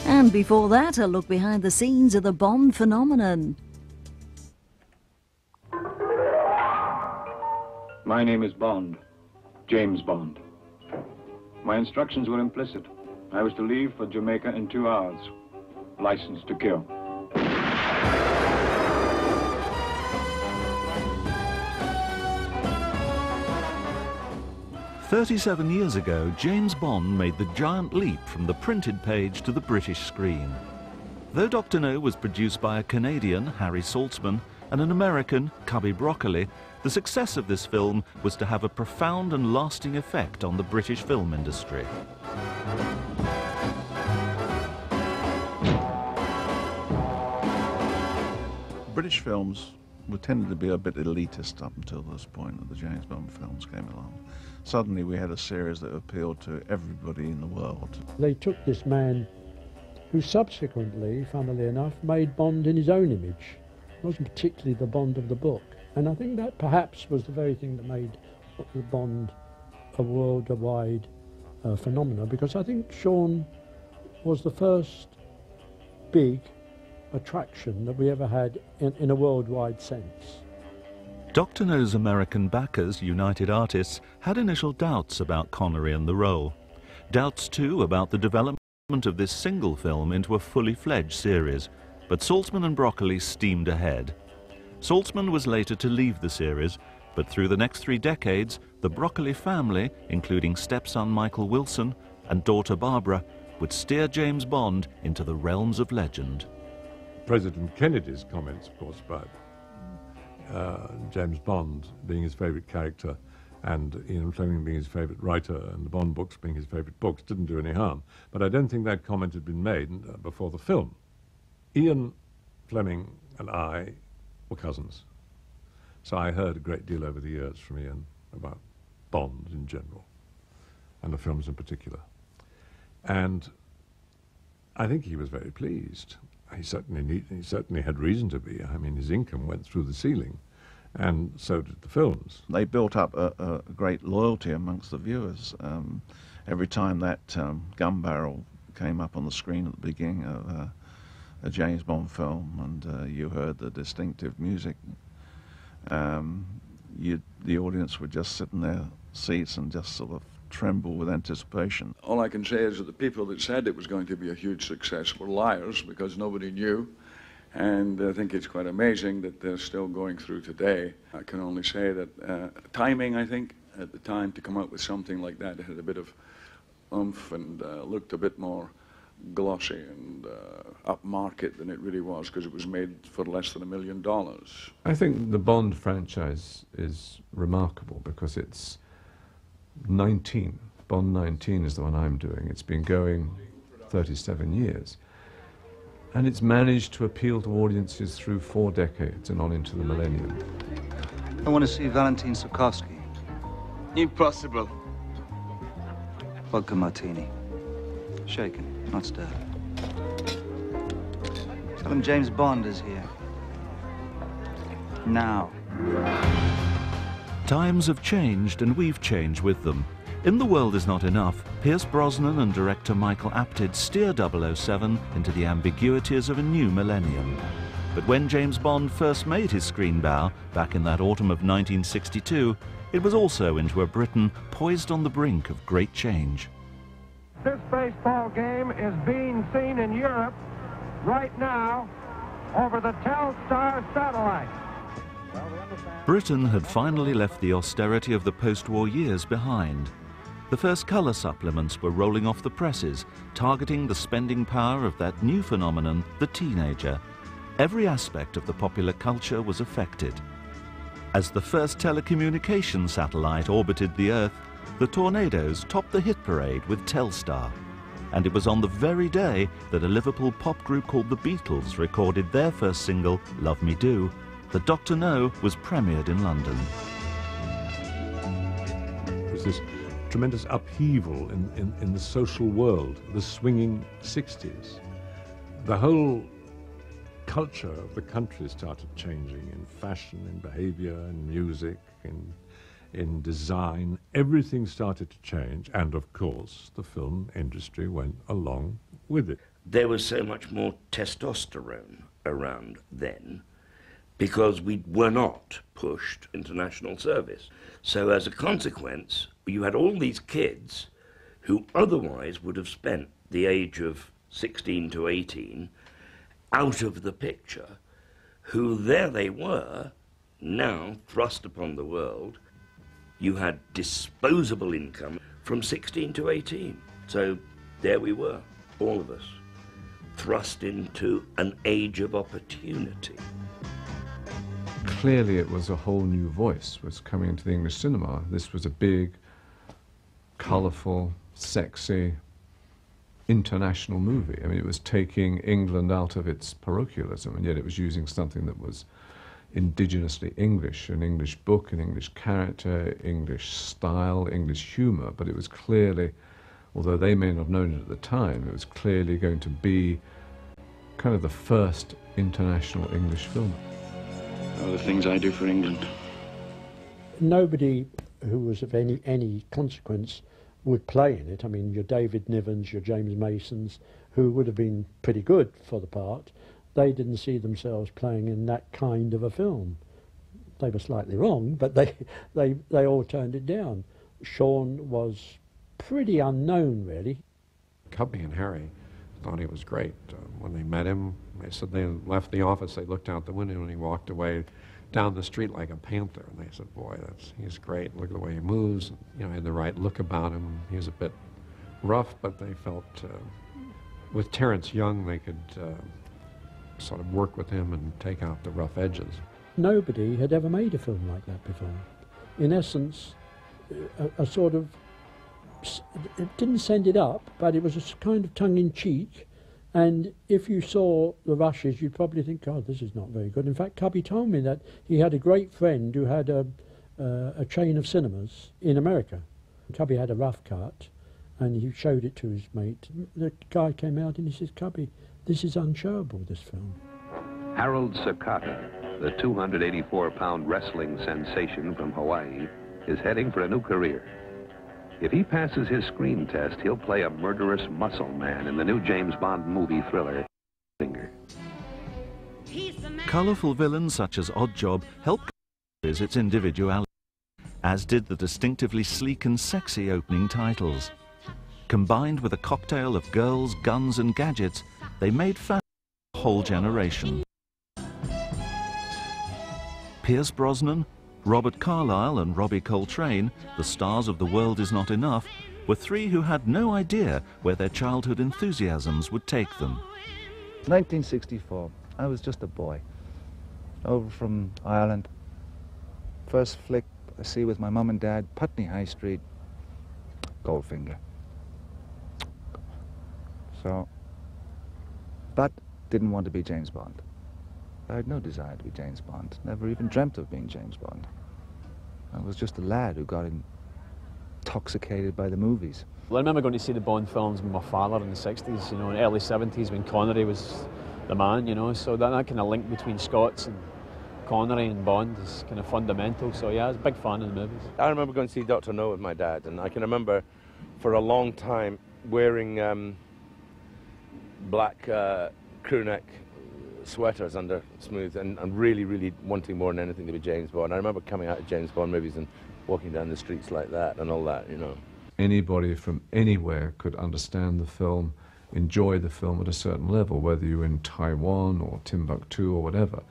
And before that, a look behind the scenes of the Bond phenomenon. My name is Bond, James Bond. My instructions were implicit. I was to leave for Jamaica in 2 hours. License to kill. "37 years ago, James Bond made the giant leap from the printed page to the British screen. Though Dr. No was produced by a Canadian, Harry Saltzman, and an American, Cubby Broccoli, the success of this film was to have a profound and lasting effect on the British film industry. British films were tended to be a bit elitist up until this point that the James Bond films came along. Suddenly we had a series that appealed to everybody in the world. They took this man who subsequently, funnily enough, made Bond in his own image. It wasn't particularly the Bond of the book. And I think that perhaps was the very thing that made the Bond a worldwide phenomenon, because I think Sean was the first big attraction that we ever had in a worldwide sense. Dr. No's American backers, United Artists, had initial doubts about Connery and the role. Doubts, too, about the development of this single film into a fully fledged series. But Saltzman and Broccoli steamed ahead. Saltzman was later to leave the series, but through the next 3 decades, the Broccoli family, including stepson Michael Wilson and daughter Barbara, would steer James Bond into the realms of legend. President Kennedy's comments, of course, about James Bond being his favourite character and Ian Fleming being his favourite writer and the Bond books being his favourite books didn't do any harm. But I don't think that comment had been made before the film. Ian Fleming and I were cousins, so I heard a great deal over the years from Ian about Bond in general and the films in particular. And I think he was very pleased. He certainly had reason to be. I mean, his income went through the ceiling, and so did the films. They built up a great loyalty amongst the viewers. Every time that gun barrel came up on the screen at the beginning of a James Bond film, and you heard the distinctive music, the audience would just sit in their seats and just sort of tremble with anticipation. All I can say is that the people that said it was going to be a huge success were liars, because nobody knew. And I think it's quite amazing that they're still going through today. I can only say that timing, I think, at the time to come out with something like that, it had a bit of oomph and looked a bit more glossy and upmarket than it really was, because it was made for less than $1 million. I think the Bond franchise is remarkable because it's 19. Bond 19 is the one I'm doing. It's been going 37 years. And it's managed to appeal to audiences through 4 decades and on into the millennium. I want to see Valentin Sokovsky. Impossible. Vodka martini. Shaken, not stirred. Tell him James Bond is here. Now. Times have changed, and we've changed with them. In The World Is Not Enough, Pierce Brosnan and director Michael Apted steer 007 into the ambiguities of a new millennium. But when James Bond first made his screen bow, back in that autumn of 1962, it was also into a Britain poised on the brink of great change. This baseball game is being seen in Europe right now over the Telstar satellite. Britain had finally left the austerity of the post-war years behind. The first colour supplements were rolling off the presses, targeting the spending power of that new phenomenon, the teenager. Every aspect of the popular culture was affected. As the first telecommunications satellite orbited the Earth, the Tornadoes topped the hit parade with Telstar. And it was on the very day that a Liverpool pop group called the Beatles recorded their first single, Love Me Do, that Dr. No was premiered in London. It was this tremendous upheaval in the social world, the swinging 60s. The whole culture of the country started changing in fashion, in behavior, in music, in design. Everything started to change, and of course, the film industry went along with it. There was so much more testosterone around then because we were not pushed into national service. So as a consequence, you had all these kids who otherwise would have spent the age of 16 to 18 out of the picture, who there they were, now thrust upon the world. You had disposable income from 16 to 18. So there we were, all of us, thrust into an age of opportunity. Clearly it was a whole new voice was coming into the English cinema. This was a big, colourful, sexy, international movie. I mean, it was taking England out of its parochialism, and yet it was using something that was indigenously English, an English book, an English character, English style, English humour, but it was clearly, although they may not have known it at the time, it was clearly going to be kind of the first international English film. Oh, the things I do for England. Nobody who was of any consequence would play in it. I mean, your David Nivens, your James Masons, who would have been pretty good for the part, they didn't see themselves playing in that kind of a film. They were slightly wrong, but they all turned it down. Sean was pretty unknown, really. Cubby and Harry thought he was great. When they met him, they said they left the office, they looked out the window and he walked away down the street like a panther. And they said, boy, he's great. Look at the way he moves. You know, he had the right look about him. He was a bit rough, but they felt with Terence Young they could sort of work with him and take out the rough edges. Nobody had ever made a film like that before. In essence, a sort of, it didn't send it up, but it was a kind of tongue-in-cheek, and if you saw the rushes, you'd probably think, God, this is not very good. In fact, Cubby told me that he had a great friend who had a chain of cinemas in America. Cubby had a rough cut, and he showed it to his mate. The guy came out and he says, Cubby, this is unshowable, this film. Harold Sakata, the 284-pound wrestling sensation from Hawaii, is heading for a new career. If he passes his screen test, he'll play a murderous muscle man in the new James Bond movie thriller, Finger. Colourful villains such as Oddjob helped its individuality, as did the distinctively sleek and sexy opening titles. Combined with a cocktail of girls, guns and gadgets, they made fun of a whole generation. Pierce Brosnan, Robert Carlyle and Robbie Coltrane, the stars of The World Is Not Enough, were three who had no idea where their childhood enthusiasms would take them. 1964. I was just a boy, over from Ireland. First flick I see with my mum and dad, Putney High Street, Goldfinger. So, but didn't want to be James Bond. I had no desire to be James Bond, never even dreamt of being James Bond. I was just a lad who got intoxicated by the movies. Well, I remember going to see the Bond films with my father in the 60s, you know, in the early 70s when Connery was the man, you know, so that kind of link between Scots and Connery and Bond is kind of fundamental, so yeah, I was a big fan of the movies. I remember going to see Dr. No with my dad, and I can remember for a long time wearing black crew neck sweaters under Smooth and really, really wanting more than anything to be James Bond. I remember coming out of James Bond movies and walking down the streets like that and all that, you know. Anybody from anywhere could understand the film, enjoy the film at a certain level, whether you were in Taiwan or Timbuktu or whatever.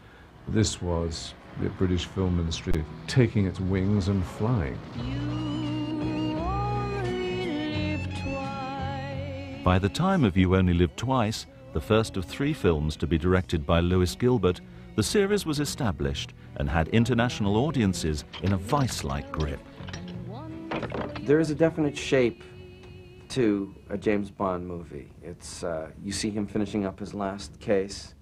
This was the British film industry taking its wings and flying. By the time of You Only Live Twice, the first of 3 films to be directed by Lewis Gilbert, the series was established and had international audiences in a vice-like grip. There is a definite shape to a James Bond movie. It's, you see him finishing up his last case,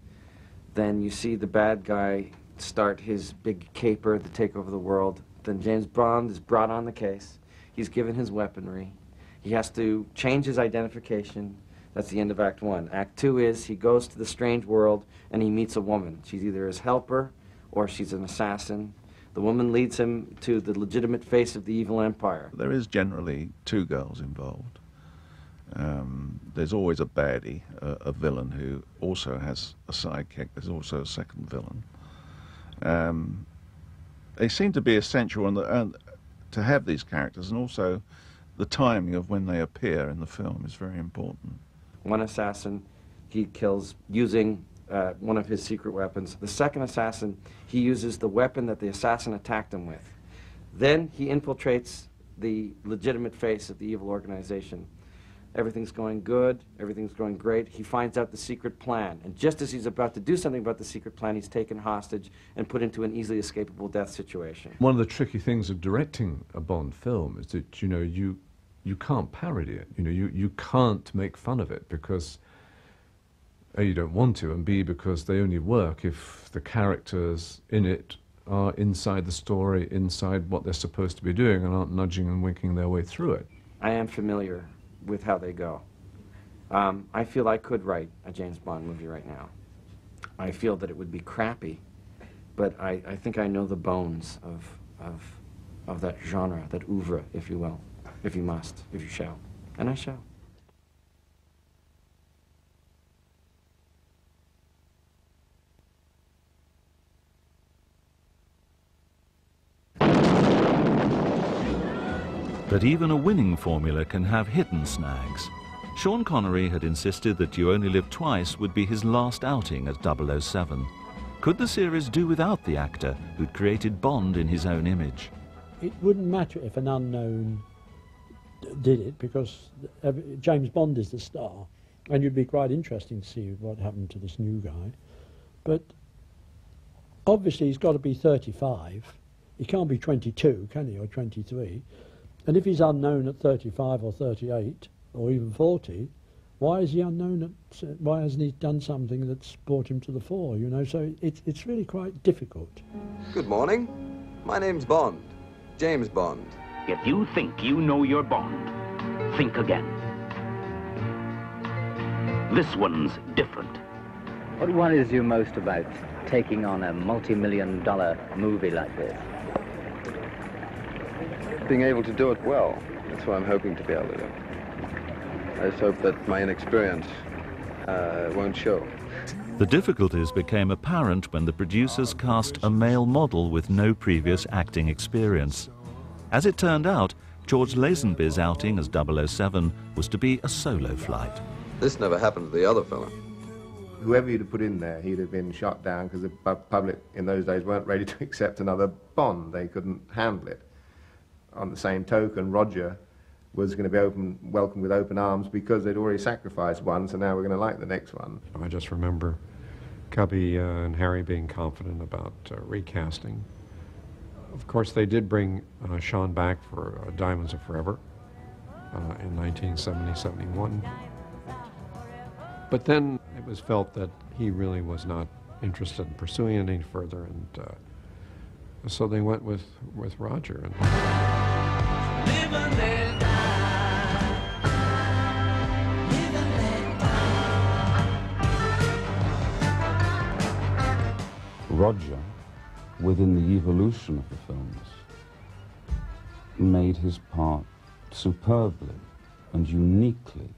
then you see the bad guy start his big caper to take over the world, then James Bond is brought on the case, he's given his weaponry, he has to change his identification. That's the end of Act 1. Act 2 is he goes to the strange world and he meets a woman. She's either his helper or she's an assassin. The woman leads him to the legitimate face of the evil empire. There is generally two girls involved. There's always a baddie, a villain who also has a sidekick. There's also a second villain. They seem to be essential to have these characters, and also the timing of when they appear in the film is very important. One assassin he kills using one of his secret weapons. The second assassin, he uses the weapon that the assassin attacked him with. Then he infiltrates the legitimate face of the evil organization. Everything's going good, everything's going great. He finds out the secret plan, and just as he's about to do something about the secret plan, he's taken hostage and put into an easily escapable death situation. One of the tricky things of directing a Bond film is that, you know, you can't parody it. You know, you can't make fun of it because A, you don't want to, and B, because they only work if the characters in it are inside the story, inside what they're supposed to be doing, and aren't nudging and winking their way through it. I am familiar with how they go. I feel I could write a James Bond movie right now. I feel that it would be crappy, but I think I know the bones of that genre, that oeuvre, if you will, if you must, if you shall, and I shall. But even a winning formula can have hidden snags. Sean Connery had insisted that You Only Live Twice would be his last outing as 007. Could the series do without the actor who'd created Bond in his own image? It wouldn't matter if an unknown did it, because James Bond is the star, and it'd be quite interesting to see what happened to this new guy. But obviously he's got to be 35. He can't be 22, can he, or 23? And if he's unknown at 35 or 38 or even 40, why is he unknown why hasn't he done something that's brought him to the fore, you know? So it's really quite difficult. Good morning. My name's Bond, James Bond. If you think you know your Bond, think again. This one's different. What worries you most about taking on a multi-million-dollar movie like this? Being able to do it well. That's what I'm hoping to be able to do. I just hope that my inexperience won't show. The difficulties became apparent when the producers cast a male model with no previous acting experience. As it turned out, George Lazenby's outing as 007 was to be a solo flight. This never happened to the other fella. Whoever you'd have put in there, he'd have been shot down because the public in those days weren't ready to accept another Bond. They couldn't handle it. On the same token, Roger was going to be welcomed with open arms because they'd already sacrificed one, so now we're going to like the next one. I just remember Cubby and Harry being confident about recasting. Of course, they did bring Sean back for Diamonds Are Forever in 1970-71. But then it was felt that he really was not interested in pursuing it any further, and so they went with Roger. Roger, within the evolution of the films, made his part superbly and uniquely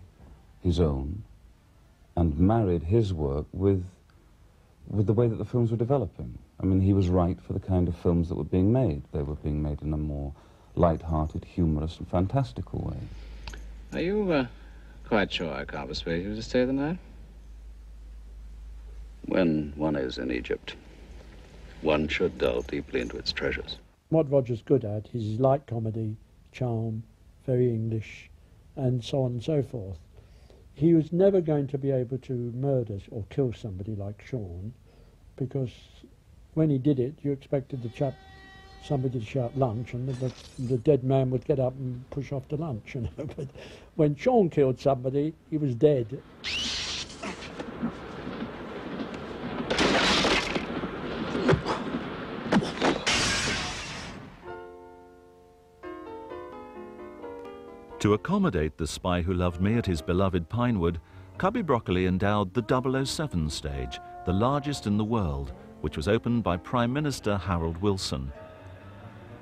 his own, and married his work with the way that the films were developing. I mean, he was right for the kind of films that were being made. They were being made in a more light-hearted, humorous and fantastical way. Are you quite sure I can't persuade you to stay the night? When one is in Egypt, one should delve deeply into its treasures. What Roger's good at is his light comedy, charm, very English, and so on and so forth. He was never going to be able to murder or kill somebody like Sean, because when he did it, you expected somebody to shout lunch, and the dead man would get up and push off to lunch, you know. But when Sean killed somebody, he was dead. To accommodate The Spy Who Loved Me at his beloved Pinewood, Cubby Broccoli endowed the 007 stage, the largest in the world, which was opened by Prime Minister Harold Wilson.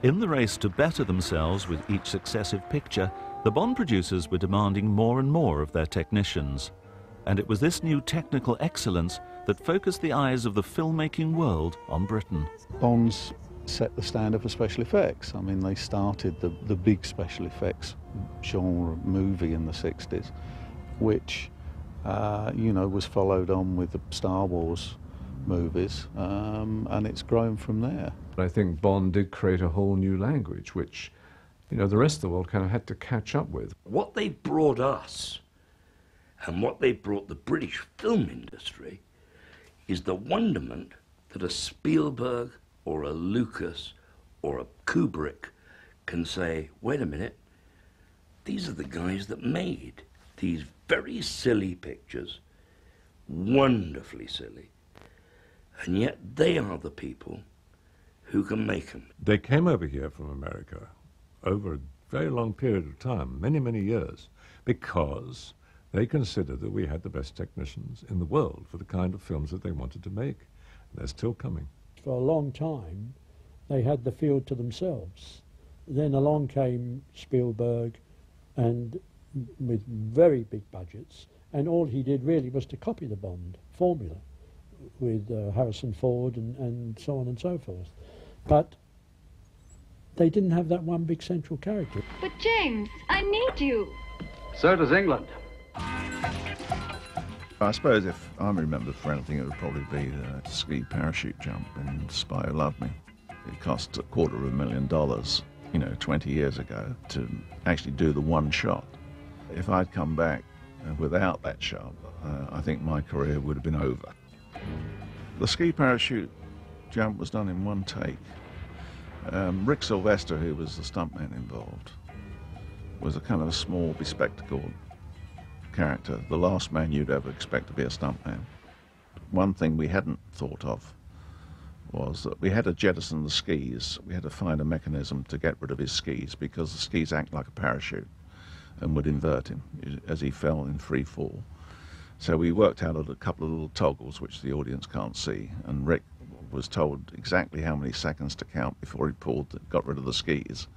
In the race to better themselves with each successive picture, the Bond producers were demanding more and more of their technicians. And it was this new technical excellence that focused the eyes of the filmmaking world on Britain. Bond's set the standard for special effects. I mean, they started the big special effects genre movie in the 60s, which, you know, was followed on with the Star Wars movies, and it's grown from there. I think Bond did create a whole new language, which, you know, the rest of the world kind of had to catch up with. What they brought us and what they brought the British film industry is the wonderment that a Spielberg or a Lucas or a Kubrick can say, wait a minute, these are the guys that made these very silly pictures, wonderfully silly, and yet they are the people who can make them. They came over here from America over a very long period of time, many, many years, because they considered that we had the best technicians in the world for the kind of films that they wanted to make. They're still coming. For a long time, they had the field to themselves. Then along came Spielberg, and with very big budgets, and all he did really was to copy the Bond formula with Harrison Ford and so on and so forth. But they didn't have that one big central character. But James, I need you. So does England. I suppose if I remember for anything, it would probably be the ski parachute jump in Spy Who Loved Me. It cost $250,000, you know, 20 years ago to actually do the one shot. If I'd come back without that shot, I think my career would have been over. The ski parachute jump was done in one take. Rick Sylvester, who was the stuntman involved, was a kind of a small, bespectacled character, the last man you'd ever expect to be a stuntman. One thing we hadn't thought of was that we had to jettison the skis. We had to find a mechanism to get rid of his skis, because the skis act like a parachute and would invert him as he fell in free fall. So we worked out a couple of little toggles which the audience can't see, and Rick was told exactly how many seconds to count before he got rid of the skis.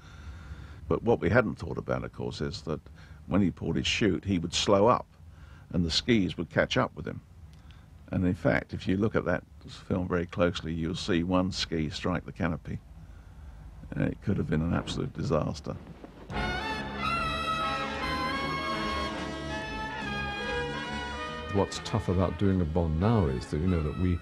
But what we hadn't thought about, of course, is that when he pulled his chute, he would slow up and the skis would catch up with him. And in fact, if you look at that film very closely, you'll see one ski strike the canopy. It could have been an absolute disaster. What's tough about doing a Bond now is that, you know, that we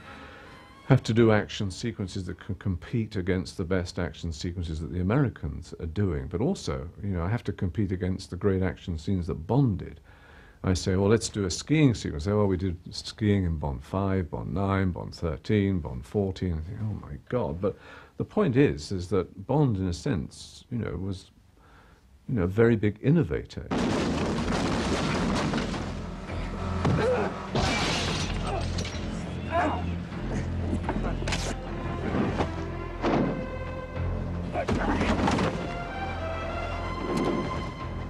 have to do action sequences that can compete against the best action sequences that the Americans are doing. But also, you know, I have to compete against the great action scenes that Bond did. I say, well, let's do a skiing sequence. Say, well, we did skiing in Bond 5, Bond 9, Bond 13, Bond 14. I think, oh my God. But the point is that Bond, in a sense, you know, was, you know, a very big innovator.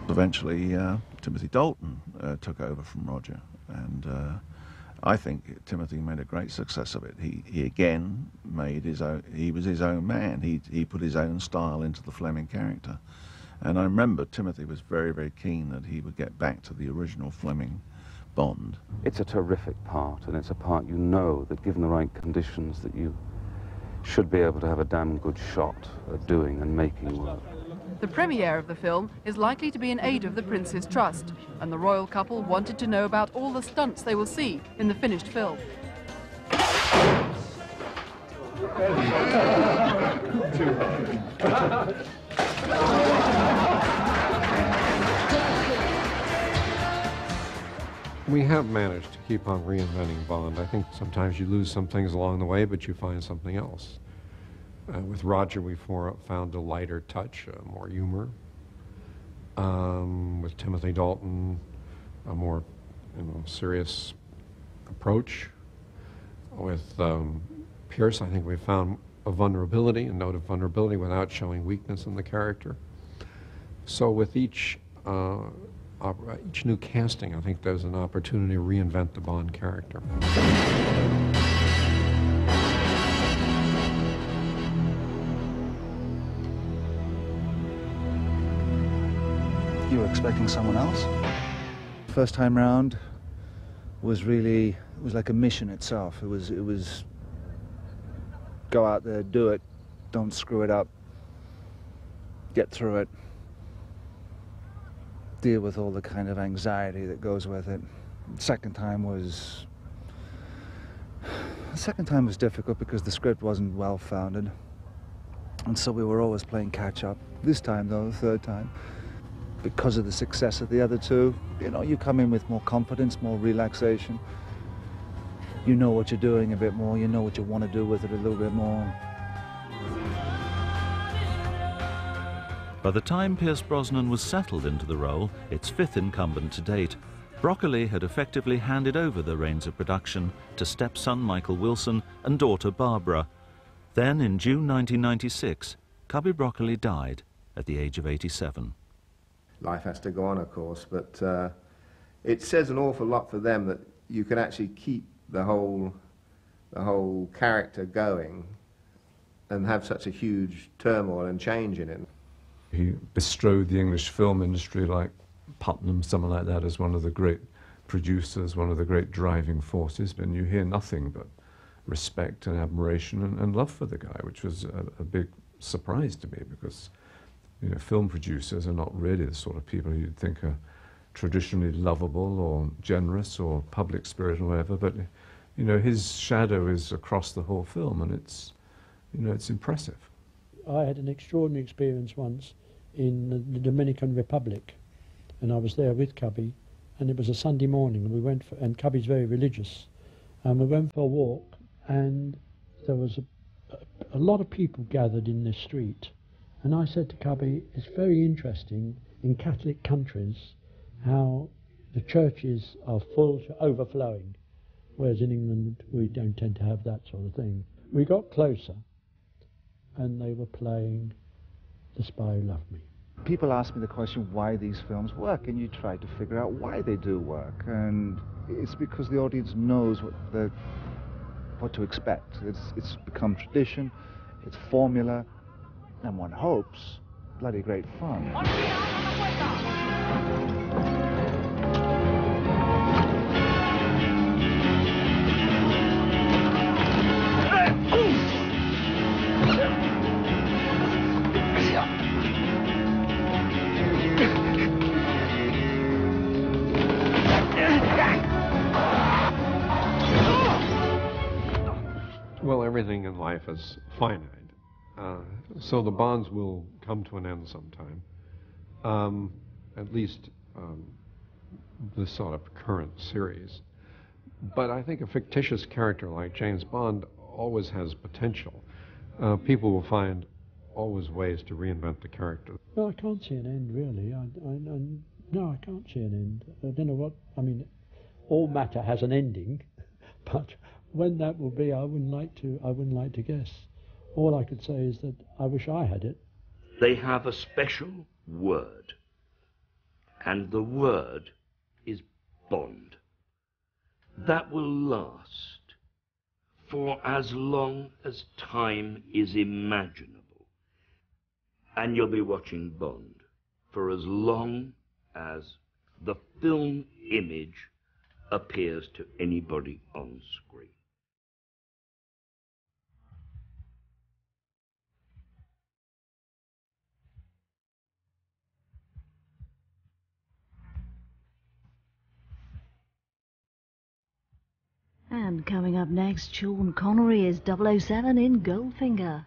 Eventually, Timothy Dalton took over from Roger, and I think Timothy made a great success of it. He again made his own. He was his own man. He put his own style into the Fleming character, and I remember Timothy was very, very keen that he would get back to the original Fleming Bond. It's a terrific part, and it's a part you know that given the right conditions that you should be able to have a damn good shot at doing and making work. The premiere of the film is likely to be in aid of the Prince's Trust, and the royal couple wanted to know about all the stunts they will see in the finished film. We have managed to keep on reinventing Bond. I think sometimes you lose some things along the way, but you find something else. With Roger, we found a lighter touch, more humor. With Timothy Dalton, a more serious approach. With Pierce, I think we found a vulnerability, a note of vulnerability without showing weakness in the character. So with each new casting, I think there's an opportunity to reinvent the Bond character. You were expecting someone else? First time round was really, it was like a mission itself. It was go out there, do it, don't screw it up, get through it, deal with all the kind of anxiety that goes with it. The second time was difficult because the script wasn't well founded, and so we were always playing catch up. This time though, the third time, because of the success of the other two, you know, you come in with more confidence, more relaxation. You know what you're doing a bit more, you know what you want to do with it a little bit more. By the time Pierce Brosnan was settled into the role, its fifth incumbent to date, Broccoli had effectively handed over the reins of production to stepson Michael Wilson and daughter Barbara. Then, in June 1996, Cubby Broccoli died at the age of 87. Life has to go on, of course, but it says an awful lot for them that you can actually keep the whole character going and have such a huge turmoil and change in it. He bestrode the English film industry like Putnam, someone like that, as one of the great producers, one of the great driving forces, but you hear nothing but respect and admiration and love for the guy, which was a big surprise to me, because you know, film producers are not really the sort of people you'd think are traditionally lovable or generous or public spirited or whatever, but you know, his shadow is across the whole film, and it's, you know, it's impressive. I had an extraordinary experience once in the Dominican Republic, and I was there with Cubby, and it was a Sunday morning, and we went for, and Cubby's very religious, and we went for a walk, and there was a lot of people gathered in this street, and I said to Cubby, it's very interesting in Catholic countries how the churches are full to overflowing, whereas in England we don't tend to have that sort of thing. We got closer, and they were playing The Spy Who Loved Me. People ask me the question why these films work, and you try to figure out why they do work, and it's because the audience knows what to expect. It's become tradition, it's formula, and one hopes bloody great fun. Well, everything in life is finite, so the Bonds will come to an end sometime. At least this sort of current series. But I think a fictitious character like James Bond always has potential. People will find always ways to reinvent the character. No, I can't see an end, really. No, I can't see an end. I don't know what, I mean, all matter has an ending, but when that will be, I wouldn't like to guess. All I could say is that I wish I had it. They have a special word, and the word is Bond. That will last for as long as time is imaginable. And you'll be watching Bond for as long as the film image appears to anybody on screen. And coming up next, Sean Connery is 007 in Goldfinger.